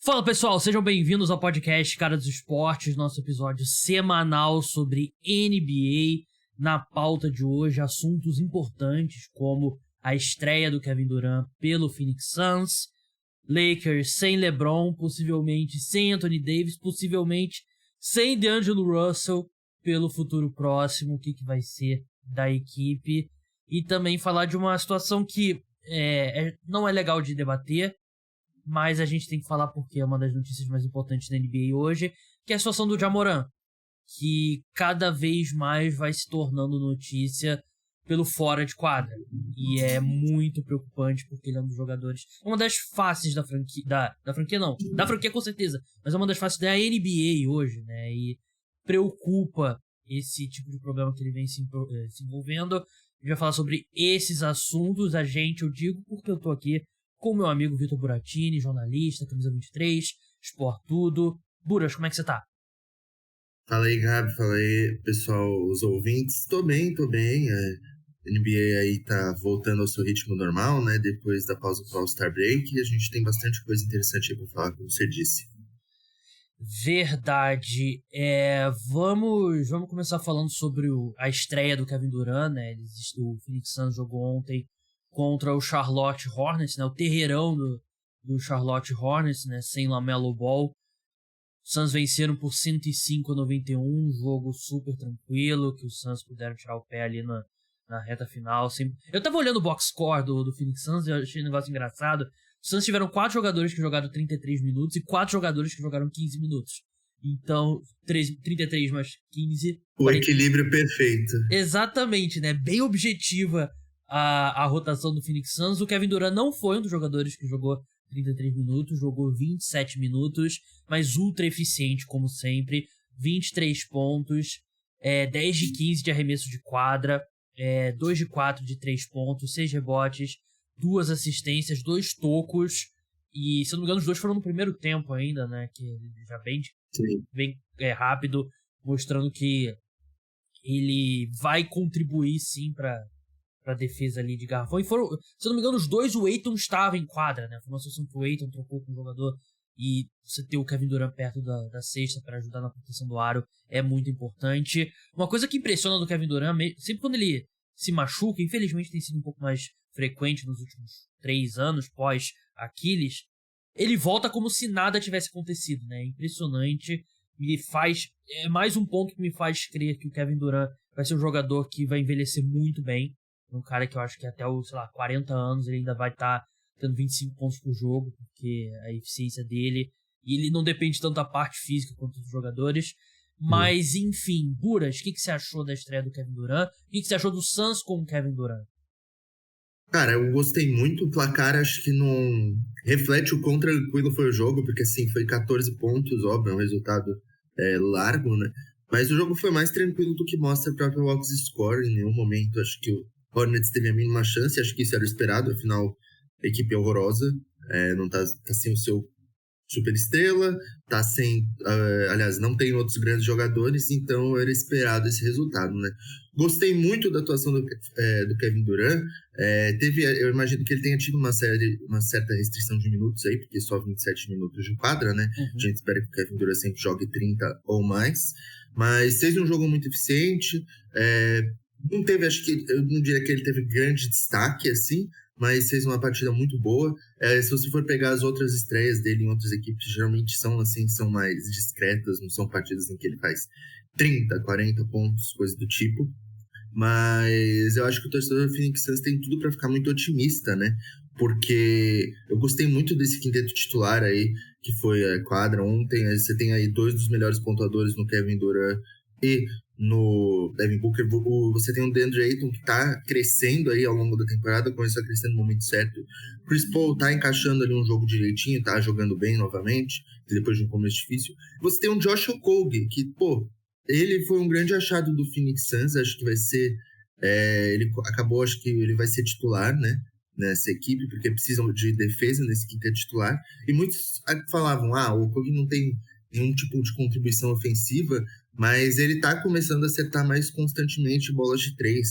Fala pessoal, sejam bem-vindos ao podcast Cara dos Esportes, nosso episódio semanal sobre NBA. Na pauta de hoje, assuntos importantes como a estreia do Kevin Durant pelo Phoenix Suns, Lakers sem LeBron, possivelmente sem Anthony Davis, possivelmente sem D'Angelo Russell pelo futuro próximo, o que vai ser da equipe, e também falar de uma situação que não é legal de debater, mas a gente tem que falar porque é uma das notícias mais importantes da NBA hoje, que é a situação do Ja Morant, que cada vez mais vai se tornando notícia pelo fora de quadra. E é muito preocupante porque ele é um dos jogadores, uma das faces da franquia, da franquia não, da franquia com certeza, mas é uma das faces da NBA hoje, né? E preocupa esse tipo de problema que ele vem se envolvendo. A gente vai falar sobre esses assuntos, eu digo porque eu tô aqui com o meu amigo Vitor Buratini, jornalista, camisa 23, Sport Tudo. Buras, como é que você tá? Fala aí, Gabi, fala aí, pessoal, os ouvintes. Tô bem. A NBA aí tá voltando ao seu ritmo normal, né? Depois da pausa pro All-Star Break, e a gente tem bastante coisa interessante aí pra falar, como você disse. Verdade. Vamos começar falando sobre a estreia do Kevin Durant, né? O Phoenix Suns jogou ontem contra o Charlotte Hornets, né? O terreirão do Charlotte Hornets, né? Sem LaMelo Ball. Os Suns venceram por 105-91, um jogo super tranquilo, que os Suns puderam tirar o pé ali na reta final. Eu tava olhando o box score do Phoenix Suns e eu achei um negócio engraçado. Os Suns tiveram 4 jogadores que jogaram 33 minutos e 4 jogadores que jogaram 15 minutos. Então, 33 mais 15... O equilíbrio perfeito. Exatamente, né? Bem objetiva a rotação do Phoenix Suns. O Kevin Durant não foi um dos jogadores que jogou 33 minutos, jogou 27 minutos, mas ultra eficiente, como sempre. 23 pontos, 10 de 15 de arremesso de quadra, 2 de 4 de 3 pontos, 6 rebotes, 2 assistências, 2 tocos. E, se eu não me engano, os 2 foram no primeiro tempo ainda, né? Que já bem rápido, mostrando que ele vai contribuir sim para a defesa ali de garrafão. E foram, se eu não me engano, os 2, o Ayton estava em quadra, né? Foi uma situação que o Ayton trocou com o jogador, e você ter o Kevin Durant perto da cesta para ajudar na proteção do aro é muito importante. Uma coisa que impressiona do Kevin Durant, sempre quando ele se machuca, infelizmente tem sido um pouco mais frequente nos últimos 3 anos, pós Aquiles, ele volta como se nada tivesse acontecido, né? É impressionante. É mais um ponto que me faz crer que o Kevin Durant vai ser um jogador que vai envelhecer muito bem. Um cara que eu acho que até os 40 anos ele ainda vai estar tendo 25 pontos por jogo, porque a eficiência dele, e ele não depende tanto da parte física quanto dos jogadores. Mas, enfim, Buras, o que você achou da estreia do Kevin Durant? O que você achou do Suns com o Kevin Durant? Cara, eu gostei muito. O placar acho que não reflete o quão tranquilo foi o jogo, porque assim, foi 14 pontos, óbvio, é um resultado largo, né? Mas o jogo foi mais tranquilo do que mostra a própria box score. Em nenhum momento acho que o Hornets teve a mínima chance, acho que isso era esperado, afinal, a equipe é horrorosa, não tá sem o seu super estrela, tá sem, aliás, não tem outros grandes jogadores, então era esperado esse resultado, né? Gostei muito da atuação do Kevin Durant. Eu imagino que ele tenha tido uma certa restrição de minutos aí, porque só 27 minutos de quadra, né? Uhum. A gente espera que o Kevin Durant sempre jogue 30 ou mais, mas fez um jogo muito eficiente. Não teve, acho que, eu não diria que ele teve grande destaque, assim, mas fez uma partida muito boa. Se você for pegar as outras estreias dele em outras equipes, geralmente são mais discretas, não são partidas em que ele faz 30, 40 pontos, coisa do tipo. Mas eu acho que o torcedor do Phoenix Suns tem tudo para ficar muito otimista, né? Porque eu gostei muito desse quinteto titular aí, que foi a quadra ontem. Você tem aí 2 dos melhores pontuadores no Kevin Durant e no Devin Booker. Você tem o DeAndre Ayton que tá crescendo aí ao longo da temporada, começou a crescer no momento certo. Chris Paul tá encaixando ali um jogo direitinho, tá jogando bem novamente, depois de um começo difícil. Você tem o Josh Okogie, que, ele foi um grande achado do Phoenix Suns, acho que vai ser... acho que ele vai ser titular, né, nessa equipe, porque precisam de defesa nesse quinteto titular. E muitos falavam, o Okogie não tem nenhum tipo de contribuição ofensiva, mas ele tá começando a acertar mais constantemente bolas de 3,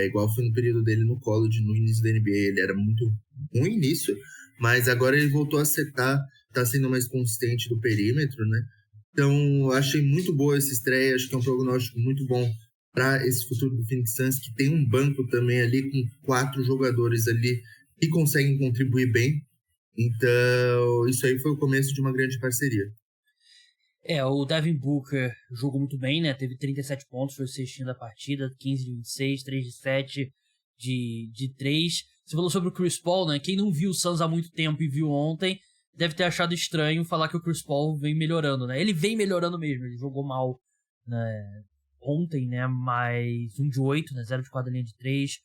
igual foi no período dele no college, no início da NBA. Ele era muito ruim nisso, mas agora ele voltou a acertar tá sendo mais consistente do perímetro, né? Então, eu achei muito boa essa estreia, acho que é um prognóstico muito bom para esse futuro do Phoenix Suns, que tem um banco também ali com 4 jogadores ali que conseguem contribuir bem. Então, isso aí foi o começo de uma grande parceria. O Devin Booker jogou muito bem, né? Teve 37 pontos, foi o sextinho da partida, 15 de 26, 3 de 7 de 3. Você falou sobre o Chris Paul, né? Quem não viu o Suns há muito tempo e viu ontem, deve ter achado estranho falar que o Chris Paul vem melhorando, né? Ele vem melhorando mesmo, ele jogou mal, né, ontem, né? Mas 1 de 8, né? 0 de 4 da linha de 3.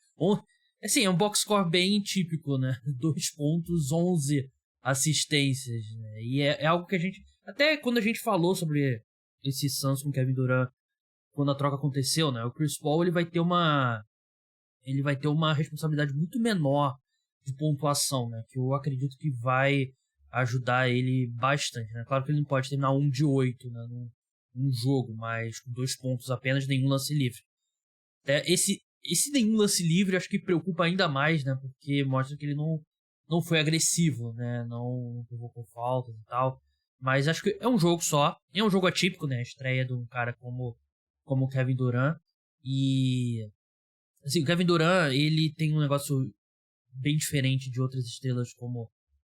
Assim, é um box score bem típico, né? 2 pontos, 11 assistências, né? E é algo que a gente... Até quando a gente falou sobre esse Suns com o Kevin Durant, quando a troca aconteceu, né? O Chris Paul, ele vai ter uma responsabilidade muito menor de pontuação, né? Que eu acredito que vai ajudar ele bastante, né? Claro que ele não pode terminar 1 de 8, né? Num jogo, mas com 2 pontos apenas, nenhum lance livre. Até esse nenhum lance livre acho que preocupa ainda mais, né? Porque mostra que ele não foi agressivo, né? Não provocou faltas e tal. Mas acho que é um jogo só. É um jogo atípico, né? A estreia de um cara como o Kevin Durant. E... assim, o Kevin Durant, ele tem um negócio bem diferente de outras estrelas como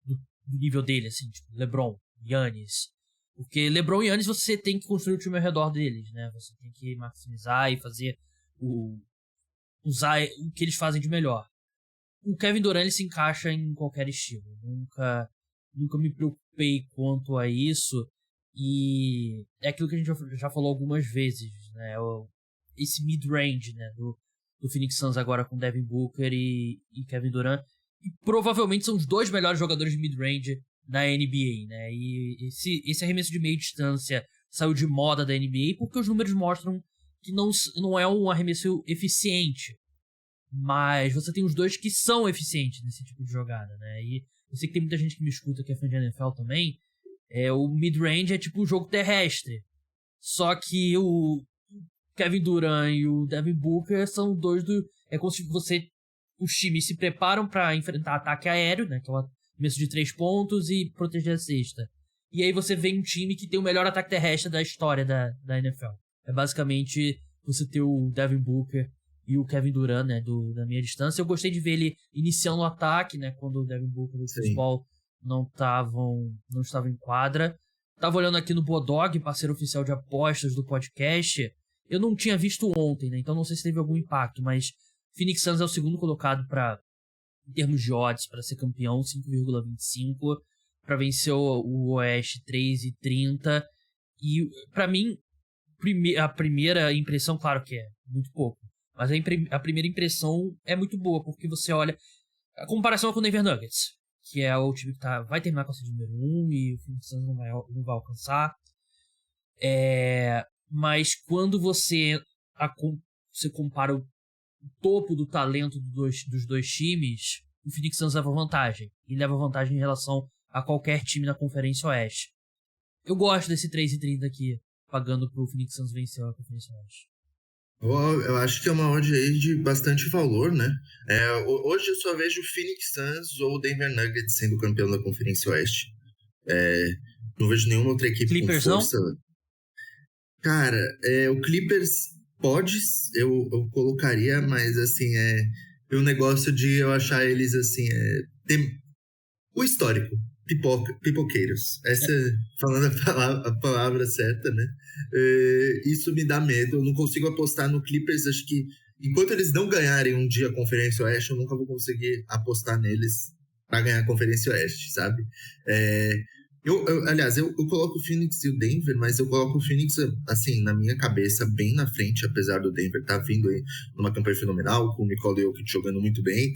do nível dele, assim, tipo LeBron, Giannis. Porque LeBron e Giannis você tem que construir o time ao redor deles, né? Você tem que maximizar e fazer usar o que eles fazem de melhor. O Kevin Durant, ele se encaixa em qualquer estilo. Nunca me preocupei quanto a isso. E é aquilo que a gente já falou algumas vezes, né? Esse mid-range, né? Do Phoenix Suns agora com Devin Booker e Kevin Durant. E provavelmente são os 2 melhores jogadores de mid-range na NBA, né? E esse arremesso de meia distância saiu de moda da NBA porque os números mostram que não é um arremesso eficiente. Mas você tem os 2 que são eficientes nesse tipo de jogada, né? E eu sei que tem muita gente que me escuta que é fã de NFL também. O mid-range é tipo um jogo terrestre. Só que o Kevin Durant e o Devin Booker são 2 do... É como se os times se preparam para enfrentar ataque aéreo, né? Que é o arremesso de 3 pontos e proteger a cesta. E aí você vê um time que tem o melhor ataque terrestre da história da NFL. É basicamente você ter o Devin Booker e o Kevin Durant, né, da meia distância. Eu gostei de ver ele iniciando o ataque, né, quando o Devin Booker e o Chris Paul não estavam em quadra. Tava olhando aqui no Bodog, parceiro oficial de apostas do podcast. Eu não tinha visto ontem, né, então não sei se teve algum impacto, mas Phoenix Suns é o segundo colocado em termos de odds para ser campeão, 5,25, para vencer o Oeste 3,30. E para mim, a primeira impressão, claro que é muito pouco, mas a primeira impressão é muito boa, porque você olha a comparação com o Denver Nuggets, que é o time que vai terminar com a seed número 1 e o Phoenix Suns não vai alcançar. Mas quando você compara o topo do talento dos 2 times, o Phoenix Suns leva vantagem. E leva vantagem em relação a qualquer time na Conferência Oeste. Eu gosto desse 3,30 aqui, pagando pro Phoenix Suns vencer a Conferência Oeste. Eu acho que é uma odd aí de bastante valor, né? Hoje eu só vejo o Phoenix Suns ou o Denver Nuggets sendo campeão da Conferência Oeste. Não vejo nenhuma outra equipe Clippers, com força. Não? Cara, o Clippers pode, eu colocaria, mas assim, o negócio de eu achar eles assim, o histórico. Pipoqueiros. Essa, falando a palavra certa, né? Isso me dá medo. Eu não consigo apostar no Clippers. Acho que enquanto eles não ganharem um dia a Conferência Oeste, eu nunca vou conseguir apostar neles para ganhar a Conferência Oeste, sabe? Aliás, eu coloco o Phoenix e o Denver, mas eu coloco o Phoenix, assim, na minha cabeça, bem na frente, apesar do Denver estar vindo aí numa campanha fenomenal, com o Nikola Jokic jogando muito bem.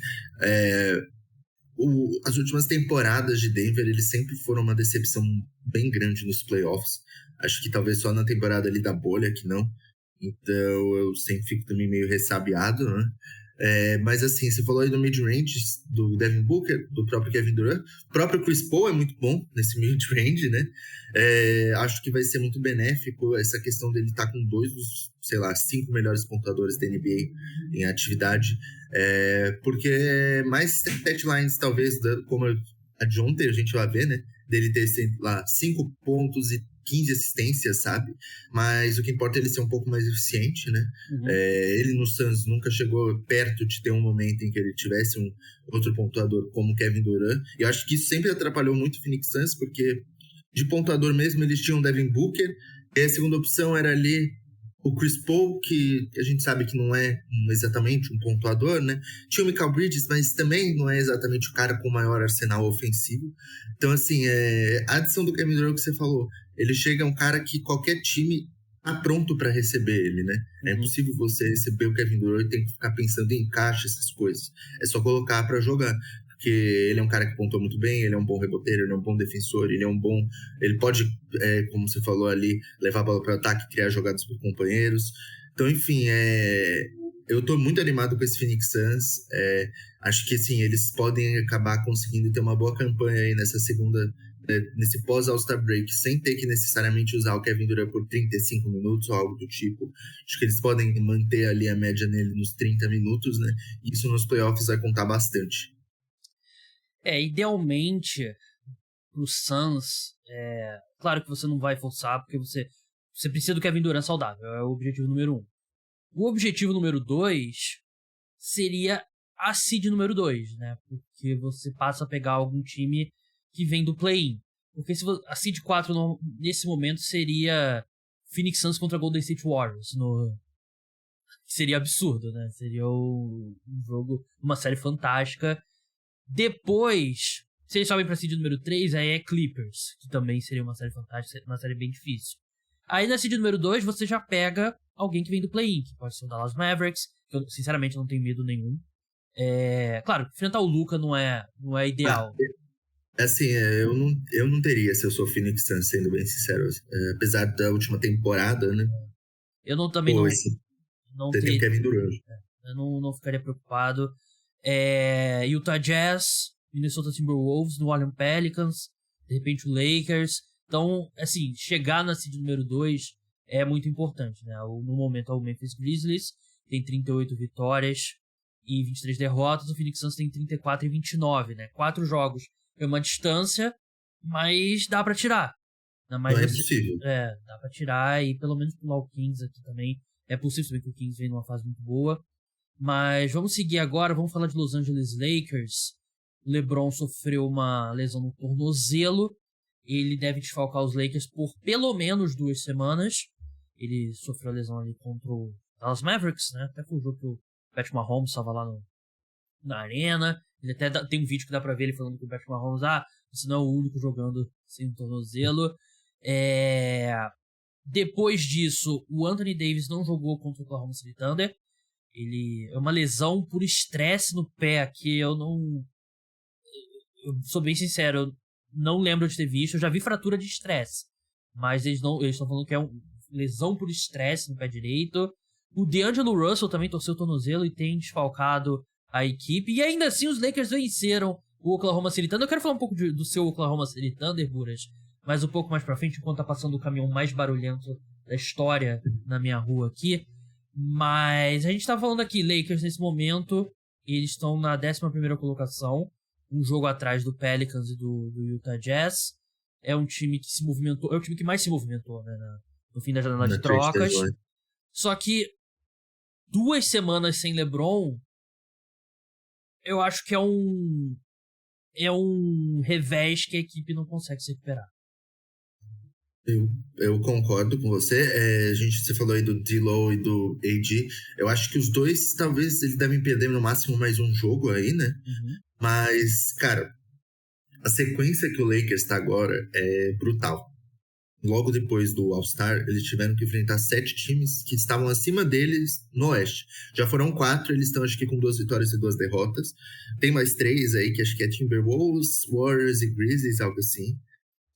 As últimas temporadas de Denver, eles sempre foram uma decepção bem grande nos playoffs. Acho que talvez só na temporada ali da bolha que não. Então eu sempre fico também meio ressabiado, né? Mas assim, você falou aí do mid-range do Devin Booker, do próprio Kevin Durant. O próprio Chris Paul é muito bom nesse mid-range, né? Acho que vai ser muito benéfico essa questão dele estar com 2 dos, 5 melhores pontuadores da NBA em atividade. Porque mais stat lines, talvez, como a de ontem, a gente vai ver, né? dele ter, sei lá, 5 pontos e 15 assistências, sabe? Mas o que importa é ele ser um pouco mais eficiente, né? Ele no Suns nunca chegou perto de ter um momento em que ele tivesse um outro pontuador como Kevin Durant. E eu acho que isso sempre atrapalhou muito o Phoenix Suns, porque de pontuador mesmo eles tinham o Devin Booker, e a segunda opção era ali o Chris Paul, que a gente sabe que não é exatamente um pontuador, né? Tinha o Mikal Bridges, mas também não é exatamente o cara com o maior arsenal ofensivo. Então, assim, a adição do Kevin Durant que você falou, ele chega a um cara que qualquer time tá pronto para receber ele, né? É impossível você receber o Kevin Durant e ter que ficar pensando em encaixe, essas coisas. É só colocar para jogar. Porque ele é um cara que pontua muito bem, ele é um bom reboteiro, ele é um bom defensor, ele pode, como você falou ali, levar a bola para o ataque, criar jogadas para companheiros. Então, enfim, eu tô muito animado com esse Phoenix Suns. Acho que, assim, eles podem acabar conseguindo ter uma boa campanha aí nessa segunda, nesse pós-All-Star Break, sem ter que necessariamente usar o Kevin Durant por 35 minutos ou algo do tipo. Acho que eles podem manter ali a média nele nos 30 minutos, né? E isso nos playoffs vai contar bastante. Idealmente, pro Suns, claro que você não vai forçar, porque você precisa do Kevin Durant saudável, é o objetivo número 1. O objetivo número 2 seria a seed número 2, né? Porque você passa a pegar algum time que vem do play-in. Porque a seed 4 nesse momento seria Phoenix Suns contra Golden State Warriors, que seria absurdo, né? Seria um jogo, uma série fantástica. Depois, se eles sobem pra seed número 3, aí é Clippers, que também seria uma série fantástica, uma série bem difícil. Aí na seed número 2, você já pega alguém que vem do play-in, que pode ser o Dallas Mavericks, que eu sinceramente não tenho medo nenhum. Claro, enfrentar o Luka não é ideal. Assim, eu não teria se eu sou Phoenix Suns, sendo bem sincero. Apesar da última temporada, né? Eu não Você tem o Kevin Durant. Eu não ficaria preocupado. Utah Jazz, Minnesota Timberwolves, New Orleans Pelicans, de repente o Lakers. Então, assim, chegar na seed número 2 é muito importante, né? No momento é o Memphis Grizzlies, tem 38 vitórias e 23 derrotas. O Phoenix Suns tem 34 e 29, né? 4 jogos é uma distância, mas dá pra tirar. Não é possível. Dá pra tirar e pelo menos pular o Kings aqui também. É possível também que o Kings vem numa fase muito boa. Mas vamos seguir agora, vamos falar de Los Angeles Lakers. O LeBron sofreu uma lesão no tornozelo. Ele deve desfalcar os Lakers por pelo menos 2 semanas. Ele sofreu a lesão ali contra o Dallas Mavericks, né? Até foi o jogo que o Patrick Mahomes estava lá na arena. Ele até tem um vídeo que dá pra ver ele falando com o Patrick Mahomes: você não é o único jogando sem o tornozelo. Depois disso, o Anthony Davis não jogou contra o Oklahoma City Thunder. Ele é uma lesão por estresse no pé que eu sou bem sincero, eu não lembro de ter visto. Eu já vi fratura de estresse, mas eles estão falando que é uma lesão por estresse no pé direito. O D'Angelo Russell também torceu o tornozelo e tem desfalcado a equipe, e ainda assim os Lakers venceram o Oklahoma City Thunder. Eu quero falar um pouco do seu Oklahoma City Thunder, Buras, mas um pouco mais pra frente, enquanto tá passando o caminhão mais barulhento da história na minha rua aqui. Mas a gente tá falando aqui, Lakers nesse momento, eles estão na 11ª colocação, um jogo atrás do Pelicans e do Utah Jazz. É um time que se movimentou, é o time que mais se movimentou, né, no fim da janela de trocas. Só que 2 semanas sem LeBron, eu acho que é um revés que a equipe não consegue se recuperar. Eu concordo com você. Você falou aí do D-Lo e do AD. Eu acho que os dois, talvez, eles devem perder no máximo mais um jogo aí, né? Mas, cara, a sequência que o Lakers tá agora é brutal. Logo depois do All-Star, eles tiveram que enfrentar 7 times que estavam acima deles no Oeste. Já foram 4, eles estão acho que com 2 vitórias e 2 derrotas. Tem mais 3 aí, que acho que é Timberwolves, Warriors e Grizzlies, algo assim.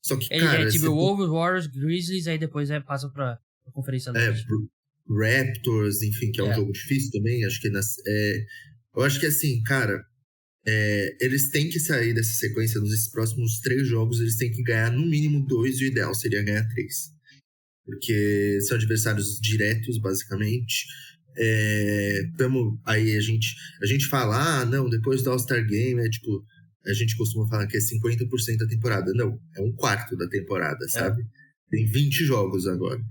Só que, cara... Timberwolves, Warriors, Grizzlies, aí depois passa pra Conferência Leste. Raptors, enfim, que é um jogo difícil também. Acho que eu acho que assim, cara... eles têm que sair dessa sequência nos próximos 3 jogos, eles têm que ganhar no mínimo 2 e o ideal seria ganhar 3, porque são adversários diretos, basicamente. Aí a gente fala, não, depois do All-Star Game a gente costuma falar que é 50% da temporada. Não, é um quarto da temporada, sabe? Tem 20 jogos agora.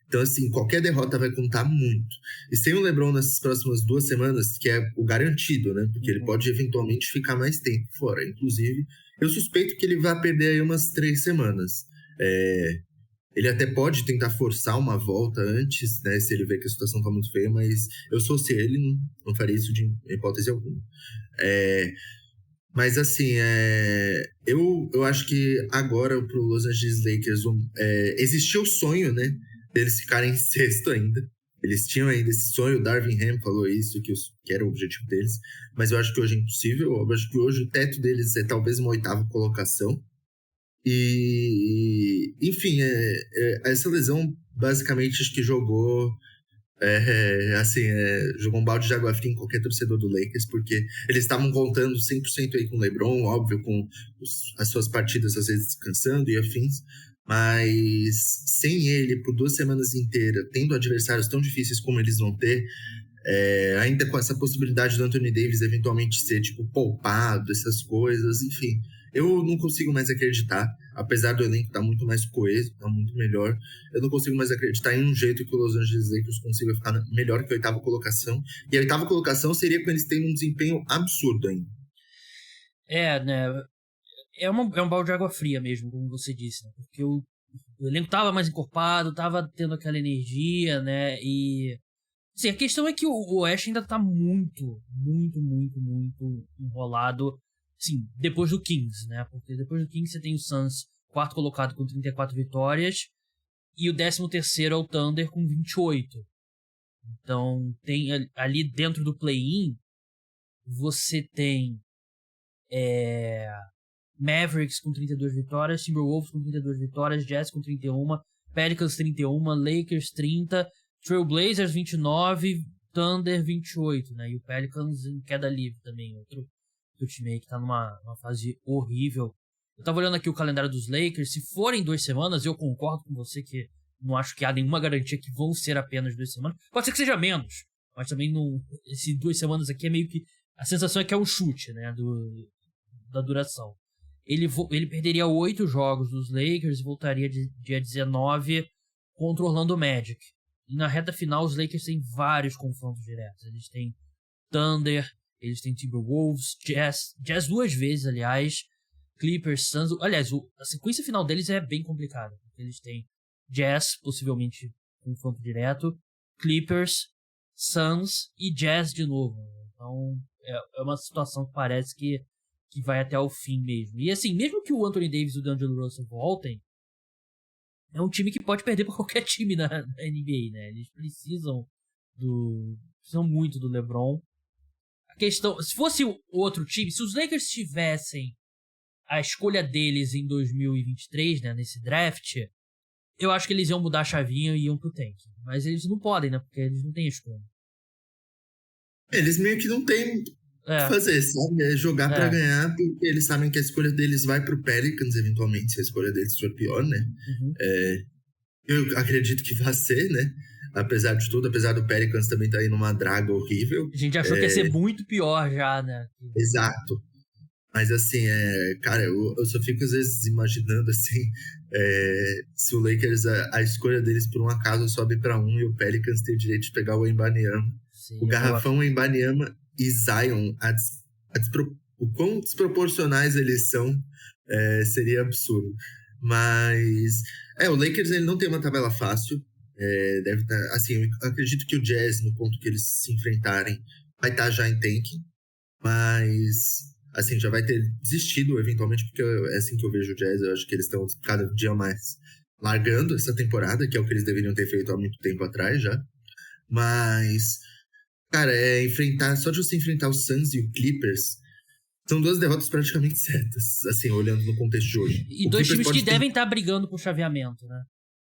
Então, assim, qualquer derrota vai contar muito. E sem o LeBron nessas próximas 2 semanas, que é o garantido, né? Porque ele pode eventualmente ficar mais tempo fora. Inclusive, eu suspeito que ele vai perder aí umas 3 semanas. Ele até pode tentar forçar uma volta antes, né? Se ele ver que a situação tá muito feia, mas eu sou se ele, não faria isso de hipótese alguma. Mas assim, eu acho que agora pro Los Angeles Lakers existiu o sonho, né? Deles ficarem em sexto ainda. Eles tinham ainda esse sonho, o Darvin Ham falou isso, que era o objetivo deles. Mas eu acho que hoje é impossível. Eu acho que hoje o teto deles é talvez uma 8ª colocação. E, enfim, essa lesão basicamente acho que jogou jogou um balde de água fria em qualquer torcedor do Lakers, porque eles estavam contando 100% aí com o LeBron, óbvio, com as suas partidas às vezes descansando e afins, mas sem ele por 2 semanas inteiras, tendo adversários tão difíceis como eles vão ter, ainda com essa possibilidade do Anthony Davis eventualmente ser tipo poupado, essas coisas, enfim, eu não consigo mais acreditar, apesar do elenco estar muito mais coeso, estar muito melhor, eu não consigo mais acreditar em um jeito que o Los Angeles Lakers consiga ficar melhor que a 8ª colocação, e a 8ª colocação seria com eles tendo um desempenho absurdo ainda. Né, é um balde de água fria mesmo, como você disse, né? Porque o elenco tava mais encorpado, tava tendo aquela energia, né, e assim, a questão é que o Oeste ainda tá muito, muito, muito, muito enrolado, assim, depois do Kings, né, porque depois do Kings você tem o Suns, 4º colocado com 34 vitórias, e o 13º é o Thunder com 28. Então, tem ali dentro do play-in, você tem Mavericks com 32 vitórias, Timberwolves com 32 vitórias, Jazz com 31, Pelicans 31, Lakers 30, Trailblazers 29, Thunder 28, né? E o Pelicans em queda livre também, outro time aí que tá numa fase horrível. Eu tava olhando aqui o calendário dos Lakers, se forem 2 semanas, eu concordo com você que não acho que há nenhuma garantia que vão ser apenas 2 semanas. Pode ser que seja menos, mas também não. Esse 2 semanas aqui é meio que. A sensação é que é um chute, né? Da duração. Ele perderia 8 jogos dos Lakers e voltaria dia 19 contra o Orlando Magic. E na reta final, os Lakers têm vários confrontos diretos. Eles têm Thunder, eles têm Timberwolves, Jazz 2 vezes, aliás, Clippers, Suns. Aliás, a sequência final deles é bem complicada. Eles têm Jazz, possivelmente confronto direto, Clippers, Suns e Jazz de novo. Então, é uma situação que parece que vai até o fim mesmo. E assim, mesmo que o Anthony Davis e o D'Angelo Russell voltem, é um time que pode perder para qualquer time na NBA, né? Eles precisam muito do LeBron. A questão, se fosse outro time, se os Lakers tivessem a escolha deles em 2023, né, nesse draft, eu acho que eles iam mudar a chavinha e iam pro tank. Mas eles não podem, né? Porque eles não têm escolha. Eles meio que não têm fazer, sabe? Jogar pra ganhar, porque eles sabem que a escolha deles vai pro Pelicans, eventualmente, se a escolha deles for pior, né? Uhum. Eu acredito que vai ser, né? Apesar de tudo, apesar do Pelicans também estar aí numa draga horrível. A gente achou que ia ser muito pior já, né? Exato. Mas assim, cara, eu só fico às vezes imaginando assim, se o Lakers, a escolha deles por um acaso sobe pra 1 e o Pelicans tem o direito de pegar o Wembanyama. O garrafão Wembanyama e Zion, o quão desproporcionais eles são, seria absurdo. Mas o Lakers ele não tem uma tabela fácil. Deve estar, assim, eu acredito que o Jazz, no ponto que eles se enfrentarem, vai estar já em tanking, mas assim, já vai ter desistido eventualmente, porque é assim que eu vejo o Jazz. Eu acho que eles estão cada dia mais largando essa temporada, que é o que eles deveriam ter feito há muito tempo atrás já. Mas, cara, só de você enfrentar o Suns e o Clippers, são 2 derrotas praticamente certas, assim, olhando no contexto de hoje. E 2 times que devem estar brigando por chaveamento, né?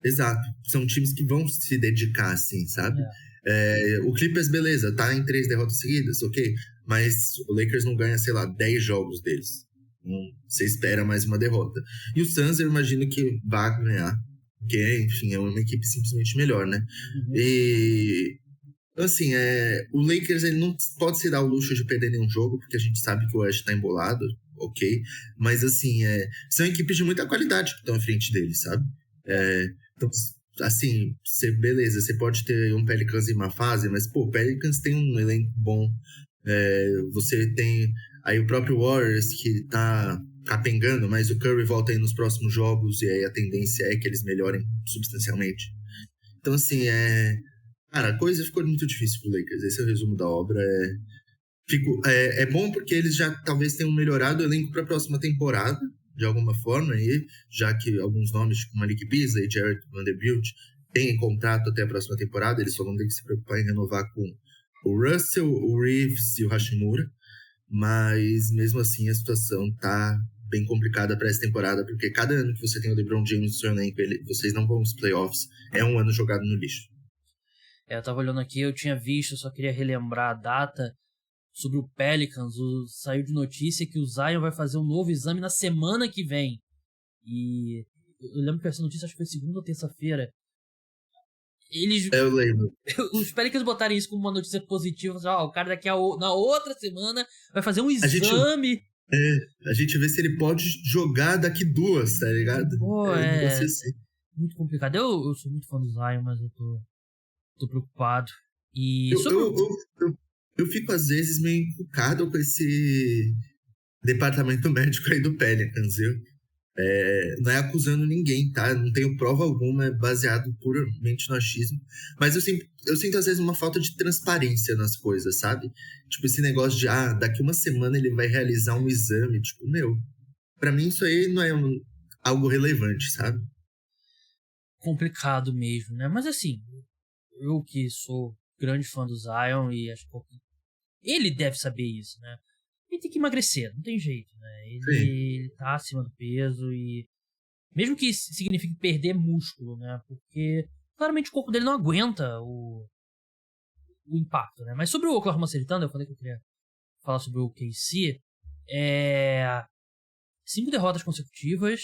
Exato. São times que vão se dedicar, assim, sabe? O Clippers, beleza, tá em 3 derrotas seguidas, ok. Mas o Lakers não ganha, sei lá, 10 jogos deles. Você espera mais uma derrota. E o Suns, eu imagino que vai ganhar. Porque, enfim, é uma equipe simplesmente melhor, né? Uhum. E, assim, o Lakers ele não pode se dar o luxo de perder nenhum jogo, porque a gente sabe que o Oeste tá embolado. ok. Mas, assim, são equipes de muita qualidade que estão à frente deles, sabe? Então, assim, beleza, você pode ter um Pelicans em uma fase, mas, pô, o Pelicans tem um elenco bom. Você tem aí o próprio Warriors, que tá capengando, mas o Curry volta aí nos próximos jogos, e aí a tendência é que eles melhorem substancialmente. Então, assim, cara, a coisa ficou muito difícil pro Lakers. Esse é o resumo da obra. É bom porque eles já talvez tenham melhorado o elenco para a próxima temporada, de alguma forma, aí, já que alguns nomes, como Malik Beasley e Jared Vanderbilt, têm contrato até a próxima temporada, eles só vão ter que se preocupar em renovar com o Russell, o Reeves e o Hashimura. Mas, mesmo assim, a situação tá bem complicada para essa temporada, porque cada ano que você tem o LeBron James no seu elenco, vocês não vão aos playoffs, é um ano jogado no lixo. Eu tava olhando aqui, eu tinha visto, eu só queria relembrar a data sobre o Pelicans. Saiu de notícia que o Zion vai fazer um novo exame na semana que vem. E eu lembro que essa notícia acho que foi segunda ou terça-feira. Eu lembro. Os Pelicans botarem isso como uma notícia positiva. O cara daqui na outra semana vai fazer um exame. A gente vê se ele pode jogar daqui 2, tá ligado? Pô, um negócio assim. Muito complicado. Eu sou muito fã do Zion, mas eu tô preocupado. E eu fico às vezes meio encucado com esse departamento médico aí do Pelicans, viu? Não é acusando ninguém, tá? Não tenho prova alguma, é baseado puramente no achismo. Mas eu sinto às vezes uma falta de transparência nas coisas, sabe? Tipo, esse negócio de, daqui uma semana ele vai realizar um exame. Tipo, pra mim isso aí não é algo relevante, sabe? Complicado mesmo, né? Mas assim, eu que sou grande fã do Zion e acho que ele deve saber isso, né? Ele tem que emagrecer, não tem jeito, né? Ele tá acima do peso e... Mesmo que signifique perder músculo, né? Porque claramente o corpo dele não aguenta o impacto, né? Mas sobre o Oklahoma City Thunder, eu falei que eu queria falar sobre o OKC. 5 derrotas consecutivas.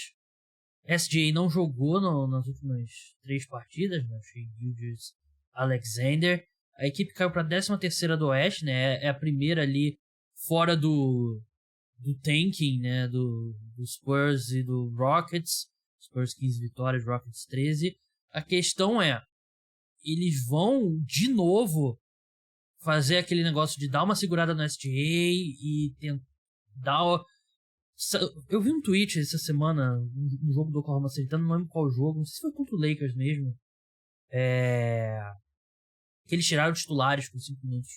SGA não jogou nas últimas 3 partidas, né? Shai Gilgeous Alexander. A equipe caiu para a 13ª do Oeste, né? É a primeira ali fora do tanking, né? Do Spurs e do Rockets. Spurs 15 vitórias, Rockets 13. A questão eles vão de novo fazer aquele negócio de dar uma segurada no SGA e tentar... Eu vi um tweet essa semana, um jogo do Oklahoma City, não lembro qual jogo, não sei se foi contra o Lakers mesmo, que eles tiraram os titulares com 5 minutos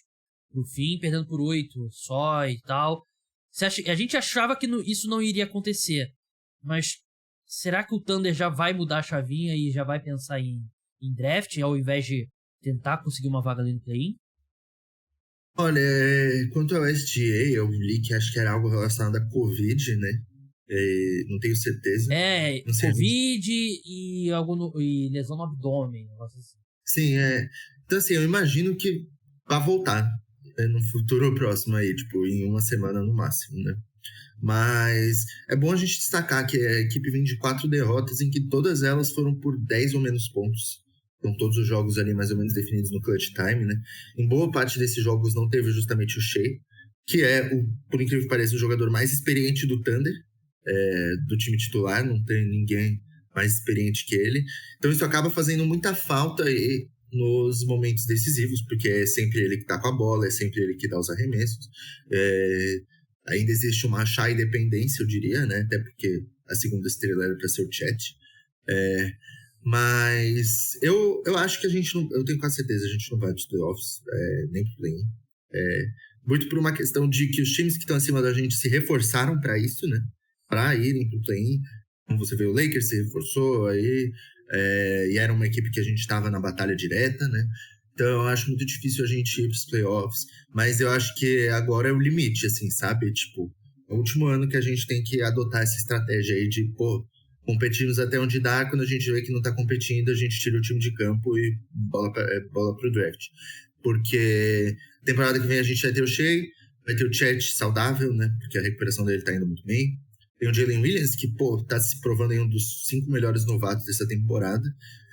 pro fim, perdendo por 8 só e tal. A gente achava que isso não iria acontecer, mas será que o Thunder já vai mudar a chavinha e já vai pensar em draft, ao invés de tentar conseguir uma vaga ali no play-in? Olha, quanto ao SGA, eu li que acho que era algo relacionado à Covid, né? Não tenho certeza. Não sei Covid e lesão no abdômen. Assim. Sim, Então, assim, eu imagino que vai voltar no futuro próximo aí, tipo, em uma semana no máximo, né? Mas é bom a gente destacar que a equipe vem de 4 derrotas, em que todas elas foram por 10 ou menos pontos. Então, todos os jogos ali mais ou menos definidos no clutch time, né? Em boa parte desses jogos não teve justamente o Shai, que é, por incrível que pareça, o jogador mais experiente do Thunder, do time titular, não tem ninguém mais experiente que ele. Então, isso acaba fazendo muita falta aí nos momentos decisivos, porque é sempre ele que tá com a bola, é sempre ele que dá os arremessos. Ainda existe uma Shai dependência, eu diria, né? Até porque a segunda estrela era para ser o Chet. Mas eu acho que a gente não... Eu tenho quase certeza, a gente não vai dos playoffs, nem pro play-in. Muito por uma questão de que os times que estão acima da gente se reforçaram para isso, né? Para irem pro play-in. Como você vê, o Lakers se reforçou aí, e era uma equipe que a gente estava na batalha direta, né? Então eu acho muito difícil a gente ir pros playoffs. Mas eu acho que agora é o limite, assim, sabe? Tipo, é o último ano que a gente tem que adotar essa estratégia aí de, competimos até onde dá, quando a gente vê que não tá competindo, a gente tira o time de campo e bola pro draft. Porque temporada que vem a gente vai ter o Shai, vai ter o Chet saudável, né? Porque a recuperação dele tá indo muito bem. Tem o Jalen Williams, que, tá se provando em um dos 5 melhores novatos dessa temporada.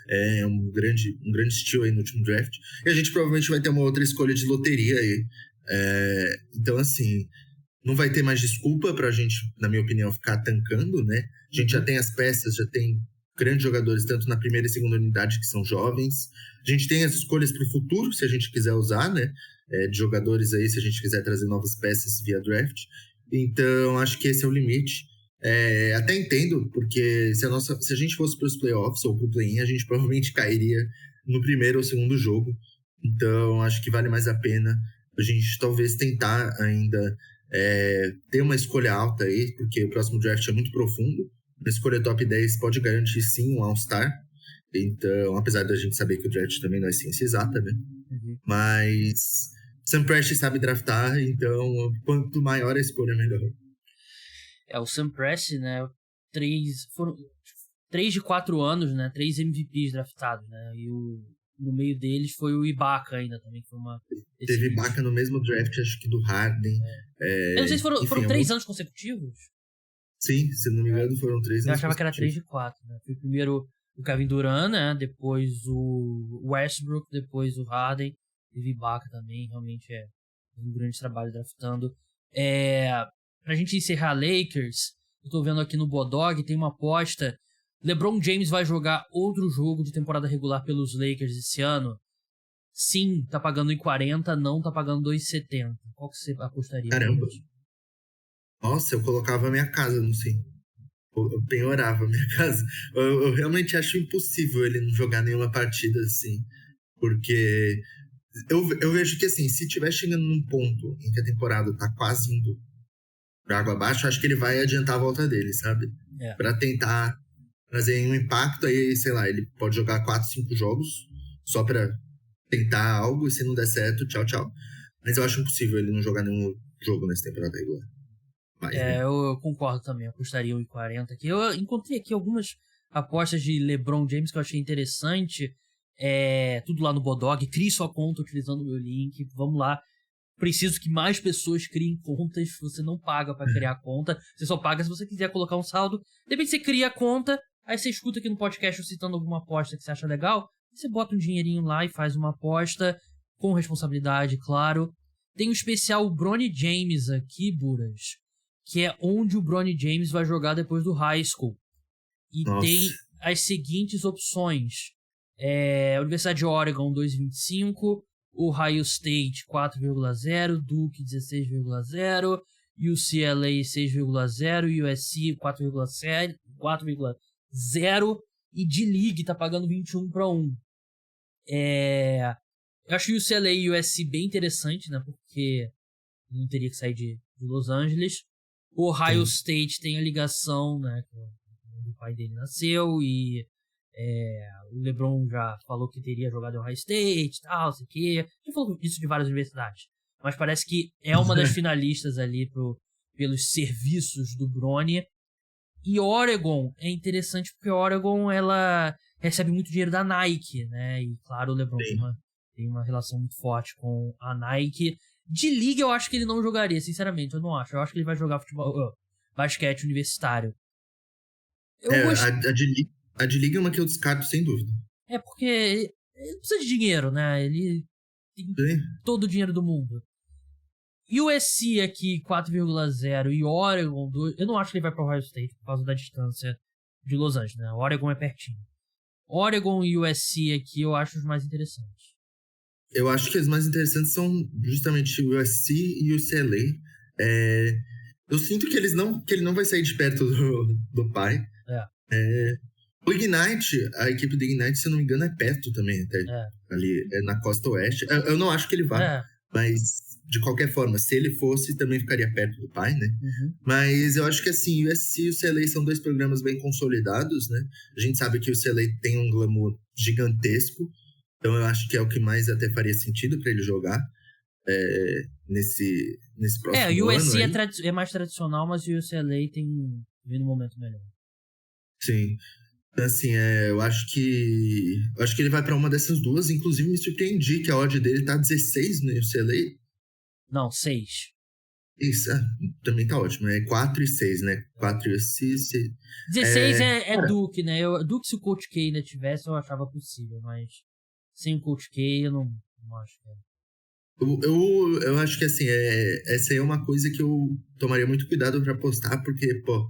É um grande steal aí no último draft. E a gente provavelmente vai ter uma outra escolha de loteria aí. Então, assim, não vai ter mais desculpa pra gente, na minha opinião, ficar tancando, né? A gente já tem as peças, já tem grandes jogadores, tanto na primeira e segunda unidade, que são jovens. A gente tem as escolhas para o futuro, se a gente quiser usar, né? De jogadores aí, se a gente quiser trazer novas peças via draft. Então, acho que esse é o limite. Até entendo, porque se a gente fosse para os playoffs ou para o play-in, a gente provavelmente cairia no primeiro ou segundo jogo. Então, acho que vale mais a pena a gente talvez tentar ainda ter uma escolha alta aí, porque o próximo draft é muito profundo. Uma escolha top 10 pode garantir sim um All-Star. Então, apesar da gente saber que o draft também não é ciência exata, né? Uhum. Mas Sam Presti sabe draftar, então quanto maior a escolha, melhor. O Sam Presti, né? Foram 3 de 4 anos, né? 3 MVPs draftados, né? E no meio deles foi o Ibaka ainda também, que foi uma... Teve Ibaka no mesmo draft, acho que do Harden. Eu não sei se foram 3 anos consecutivos. Sim, se não me engano, foram 3 anos. Eu achava que era 3 de 4, né? Foi primeiro o Kevin Durant, né? Depois o Westbrook, depois o Harden. Teve Ibaka também, realmente é um grande trabalho draftando. Pra gente encerrar Lakers, eu tô vendo aqui no Bodog, tem uma aposta. LeBron James vai jogar outro jogo de temporada regular pelos Lakers esse ano? Sim, tá pagando 1,40, não tá pagando 2,70. Qual que você apostaria? Caramba. Nossa, eu colocava a minha casa, não sei. Eu penhorava a minha casa. Eu realmente acho impossível ele não jogar nenhuma partida assim. Porque eu vejo que, assim, se tiver chegando num ponto em que a temporada tá quase indo pra água abaixo, acho que ele vai adiantar a volta dele, sabe? Pra tentar trazer um impacto. Aí, sei lá, ele pode jogar 4, 5 jogos só pra tentar algo. E se não der certo, tchau, tchau. Mas eu acho impossível ele não jogar nenhum jogo nessa temporada regular. Eu concordo também, eu apostaria 1,40 aqui. Eu encontrei aqui algumas apostas de LeBron James que eu achei interessante. Tudo lá no Bodog. Crie sua conta utilizando o meu link. Vamos lá. Preciso que mais pessoas criem contas. Você não paga para criar conta. Você só paga se você quiser colocar um saldo. De repente você cria a conta. Aí você escuta aqui no podcast eu citando alguma aposta que você acha legal. Você bota um dinheirinho lá e faz uma aposta. Com responsabilidade, claro. Tem um especial Bronny James aqui, Buras, que é onde o Bronny James vai jogar depois do high school. E tem as seguintes opções. Universidade de Oregon, 2,25. Ohio State, 4,0. Duke, 16,0. UCLA, 6,0. USC, 4,0. E D-League tá pagando 21-1. Eu acho o UCLA e USC bem interessante, né? Porque não teria que sair de Los Angeles. O Ohio State tem a ligação, né? O pai dele nasceu e o LeBron já falou que teria jogado em Ohio State e tal, sei o quê. Já falou isso de várias universidades. Mas parece que é uma das finalistas ali pelos serviços do Bronny. E Oregon é interessante porque Oregon ela recebe muito dinheiro da Nike, né? E claro, o LeBron tem uma relação muito forte com a Nike. De liga eu acho que ele não jogaria, sinceramente, eu não acho. Eu acho que ele vai jogar basquete universitário. A de liga é uma que eu descarto sem dúvida. Porque ele precisa de dinheiro, né? Ele tem todo o dinheiro do mundo. USC aqui 4,0 e Oregon 2. Eu não acho que ele vai para Ohio State por causa da distância de Los Angeles, né? Oregon é pertinho. Oregon e USC aqui eu acho os mais interessantes. Eu acho que os mais interessantes são justamente o USC e o UCLA. Eu sinto que ele não vai sair de perto do pai. O Ignite, a equipe do Ignite, se eu não me engano, é perto também, até. Ali, na costa oeste. Eu não acho que ele vá, mas de qualquer forma, se ele fosse, também ficaria perto do pai, né? Uhum. Mas eu acho que assim, o USC e o UCLA são 2 programas bem consolidados, né? A gente sabe que o UCLA tem um glamour gigantesco. Então eu acho que é o que mais até faria sentido para ele jogar nesse próximo ano. O USC é mais tradicional, mas o UCLA tem vindo um momento melhor. Sim. Então, assim, eu acho que ele vai para uma dessas duas. Inclusive me surpreendi que a odd dele tá 16 no UCLA. Não, 6. Isso, também tá ótimo. 4 e 6, né? 4 e 6. 16 é Duke, né? Duke, se o Coach K ainda tivesse, eu achava possível, mas sem o Coach K eu não acho que é. Eu acho que assim, essa aí é uma coisa que eu tomaria muito cuidado pra apostar, porque, pô,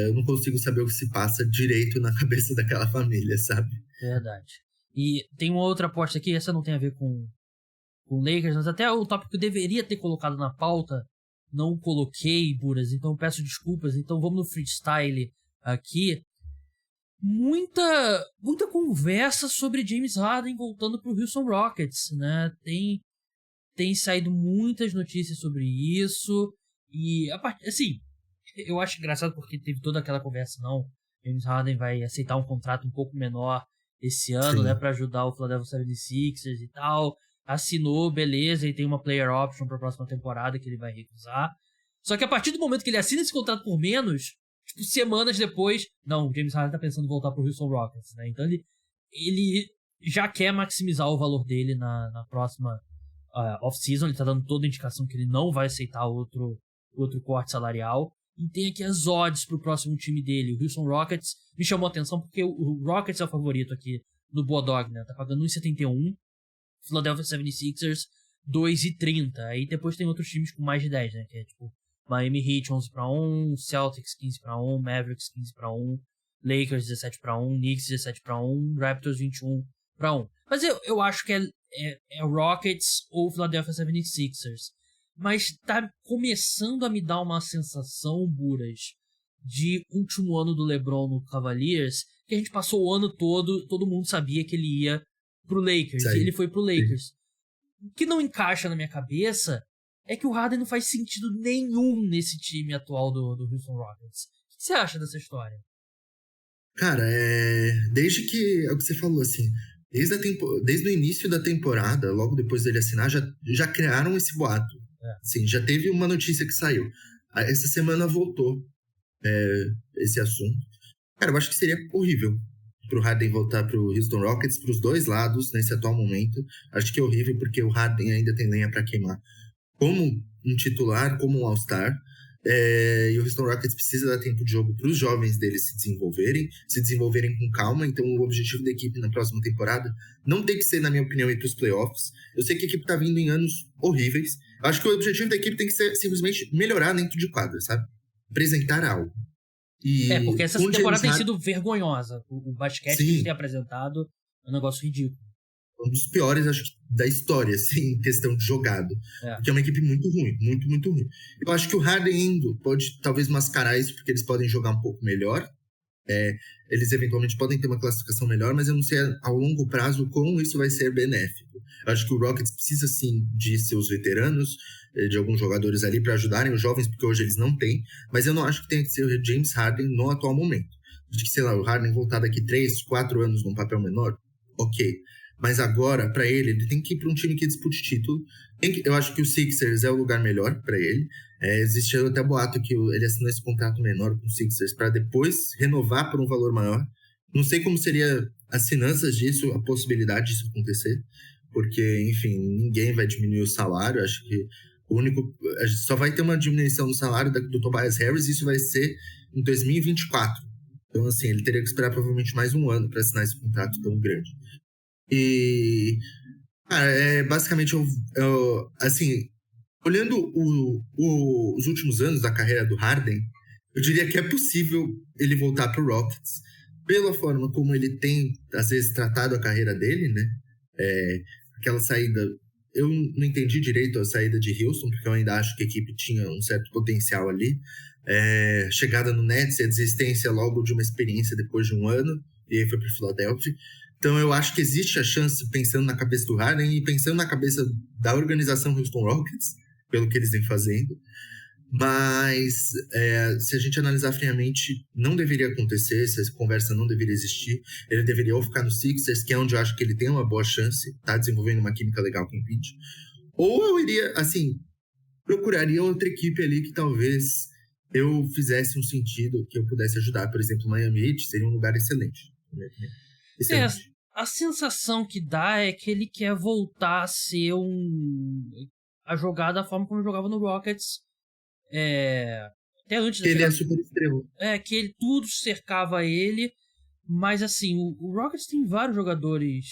eu não consigo saber o que se passa direito na cabeça daquela família, sabe? Verdade. E tem uma outra aposta aqui, essa não tem a ver com o Lakers, mas até o tópico que eu deveria ter colocado na pauta, não coloquei, Buras, então peço desculpas. Então vamos no freestyle aqui. Muita conversa sobre James Harden voltando pro Houston Rockets, né? Tem saído muitas notícias sobre isso. E, assim, eu acho engraçado porque teve toda aquela conversa, não. James Harden vai aceitar um contrato um pouco menor esse ano, né? Sim. Pra ajudar o Philadelphia 76ers e tal. Assinou, beleza, e tem uma player option pra próxima temporada que ele vai recusar. Só que a partir do momento que ele assina esse contrato por menos, tipo, semanas depois, não, o James Harden tá pensando em voltar pro Houston Rockets, né? Então ele já quer maximizar o valor dele na próxima off-season. Ele tá dando toda a indicação que ele não vai aceitar outro corte salarial. E tem aqui as odds pro próximo time dele. O Houston Rockets me chamou a atenção porque o Rockets é o favorito aqui no Bodog, né? Tá pagando 1,71. Philadelphia 76ers 2,30. Aí depois tem outros times com mais de 10, né? Que é tipo Miami Heat 11-1, Celtics 15-1, Mavericks 15-1, Lakers 17-1, Knicks 17-1, Raptors 21-1. Mas eu acho que é Rockets ou Philadelphia 76ers. Mas tá começando a me dar uma sensação, Buras, de último ano do LeBron no Cavaliers, que a gente passou o ano todo mundo sabia que ele ia pro Lakers, e ele foi pro Lakers. O que não encaixa na minha cabeça é que o Harden não faz sentido nenhum nesse time atual do Houston Rockets. O que você acha dessa história? Cara, desde que, é o que você falou, assim, desde o início da temporada, logo depois dele assinar, já criaram esse boato. Assim, já teve uma notícia que saiu. Essa semana voltou esse assunto. Cara, eu acho que seria horrível pro Harden voltar pro Houston Rockets, pros dois lados, nesse atual momento. Acho que é horrível porque o Harden ainda tem lenha pra queimar. Como um titular, como um All-Star. E o Houston Rockets precisa dar tempo de jogo para os jovens deles se desenvolverem com calma. Então, o objetivo da equipe na próxima temporada não tem que ser, na minha opinião, ir para os playoffs. Eu sei que a equipe está vindo em anos horríveis. Eu acho que o objetivo da equipe tem que ser simplesmente melhorar dentro de quadra, sabe? Apresentar algo. Porque essa temporada tem sido vergonhosa. O basquete que eles têm apresentado é um negócio ridículo. Um dos piores, acho, da história, assim, em questão de jogado. Porque é uma equipe muito ruim, muito, muito ruim. Eu acho que o Harden indo pode talvez mascarar isso, porque eles podem jogar um pouco melhor. Eles eventualmente podem ter uma classificação melhor, mas eu não sei ao longo prazo como isso vai ser benéfico. Eu acho que o Rockets precisa, sim, de seus veteranos, de alguns jogadores ali para ajudarem os jovens, porque hoje eles não têm. Mas eu não acho que tenha que ser o James Harden no atual momento. De que, sei lá, o Harden voltar daqui 3, 4 anos num papel menor, ok. Mas agora, para ele tem que ir para um time que dispute título. Eu acho que o Sixers é o lugar melhor para ele. Existe até boato que ele assinou esse contrato menor com o Sixers para depois renovar por um valor maior. Não sei como seria as finanças disso, a possibilidade disso acontecer. Porque, enfim, ninguém vai diminuir o salário. Acho que a gente só vai ter uma diminuição no salário do Tobias Harris, e isso vai ser em 2024. Então, assim, ele teria que esperar provavelmente mais um ano para assinar esse contrato tão grande. E, cara, basicamente, assim, olhando os últimos anos da carreira do Harden, eu diria que é possível ele voltar pro Rockets, pela forma como ele tem, às vezes, tratado a carreira dele, né? Aquela saída, eu não entendi direito a saída de Houston, porque eu ainda acho que a equipe tinha um certo potencial ali. Chegada no Nets e a desistência logo de uma experiência depois de um ano, e aí foi pro Philadelphia. Então eu acho que existe a chance, pensando na cabeça do Harden e pensando na cabeça da organização Houston Rockets, pelo que eles vêm fazendo. Mas se a gente analisar friamente, não deveria acontecer, essa conversa não deveria existir. Ele deveria ou ficar no Sixers, que é onde eu acho que ele tem uma boa chance, tá desenvolvendo uma química legal com o Embiid. Ou eu iria, assim, procuraria outra equipe ali que talvez eu fizesse um sentido, que eu pudesse ajudar. Por exemplo, Miami Heat seria um lugar excelente. A sensação que dá é que ele quer voltar a ser a jogar da forma como jogava no Rockets. Até antes ele é super estrela. Que ele tudo cercava ele. Mas assim, o Rockets tem vários jogadores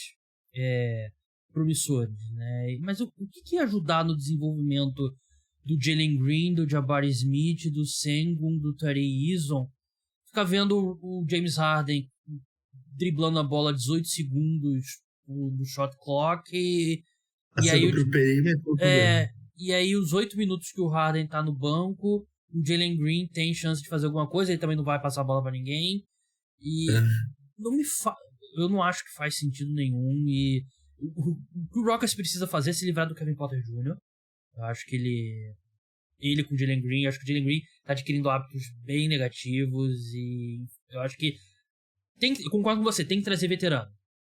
promissores, né? Mas o que ia ajudar no desenvolvimento do Jalen Green, do Jabari Smith, do Sengun, do Tari Eason? Ficar vendo o James Harden driblando a bola 18 segundos do shot clock e aí pro perímetro, e aí os 8 minutos que o Harden tá no banco, o Jalen Green tem chance de fazer alguma coisa, ele também não vai passar a bola pra ninguém. E eu não acho que faz sentido nenhum. E o que o Rockets precisa fazer é se livrar do Kevin Porter Jr. Eu acho que ele com o Jalen Green, eu acho que o Jalen Green tá adquirindo hábitos bem negativos e eu acho que eu concordo com você, tem que trazer veterano.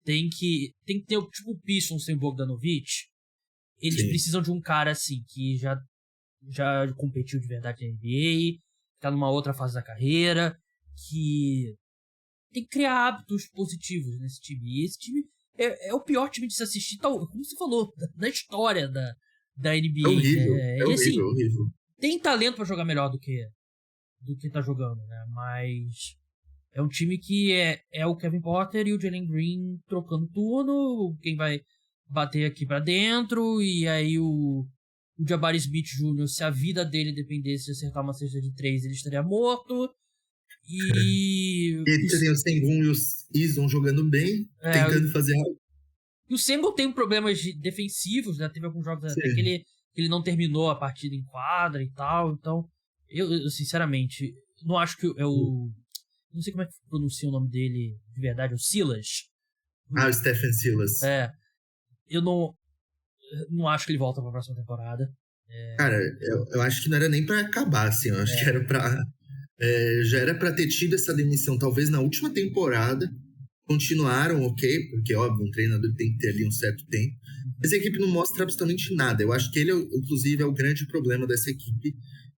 Tem que ter tipo o Pistons sem o Bogdanovic. Eles precisam de um cara assim que já competiu de verdade na NBA, tá numa outra fase da carreira, que tem que criar hábitos positivos nesse time. E esse time é o pior time de se assistir, como você falou, da história da NBA. É horrível, né? horrível, assim, horrível. Tem talento pra jogar melhor do que tá jogando, né? Mas é um time que é o Kevin Porter e o Jalen Green trocando turno, quem vai bater aqui pra dentro, e aí o Jabari Smith Jr., se a vida dele dependesse de acertar uma cesta de 3, ele estaria morto. E tem o Sengun e o Eason jogando bem, tentando fazer algo. E o Sengun tem problemas defensivos, né? Teve alguns jogos até que ele não terminou a partida em quadra e tal. Então, eu sinceramente, não acho que não sei como é que pronuncia o nome dele de verdade, o Silas. O Stephen Silas. Eu não acho que ele volta pra próxima temporada. Cara, eu acho que não era nem pra acabar, assim. Eu acho que era pra... já era pra ter tido essa demissão, talvez na última temporada. Continuaram, ok, porque, óbvio, um treinador tem que ter ali um certo tempo. Mas a equipe não mostra absolutamente nada. Eu acho que ele, inclusive, é o grande problema dessa equipe.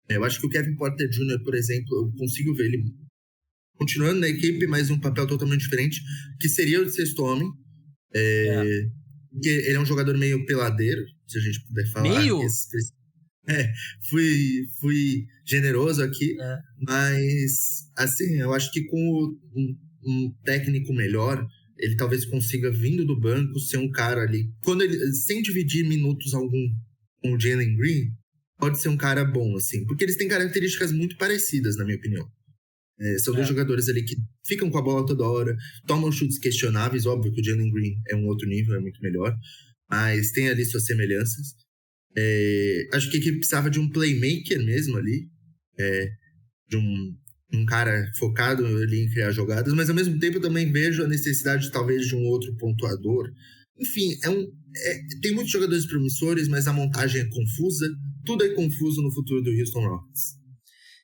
Eu acho que o Kevin Porter Jr., por exemplo, eu consigo ver ele continuando na equipe, mas um papel totalmente diferente, que seria o de sexto homem. Porque ele é um jogador meio peladeiro, se a gente puder falar. Meio? Fui generoso aqui, mas, assim, eu acho que com um técnico melhor, ele talvez consiga, vindo do banco, ser um cara ali, sem dividir minutos algum com o Jalen Green, pode ser um cara bom, assim, porque eles têm características muito parecidas, na minha opinião. São dois jogadores ali que ficam com a bola toda hora, tomam chutes questionáveis, óbvio que o Jalen Green é um outro nível, é muito melhor, mas tem ali suas semelhanças. Acho que a equipe precisava de um playmaker mesmo ali, de um cara focado ali em criar jogadas, mas ao mesmo tempo eu também vejo a necessidade talvez de um outro pontuador. Enfim, tem muitos jogadores promissores, mas a montagem é confusa. Tudo é confuso no futuro do Houston Rockets.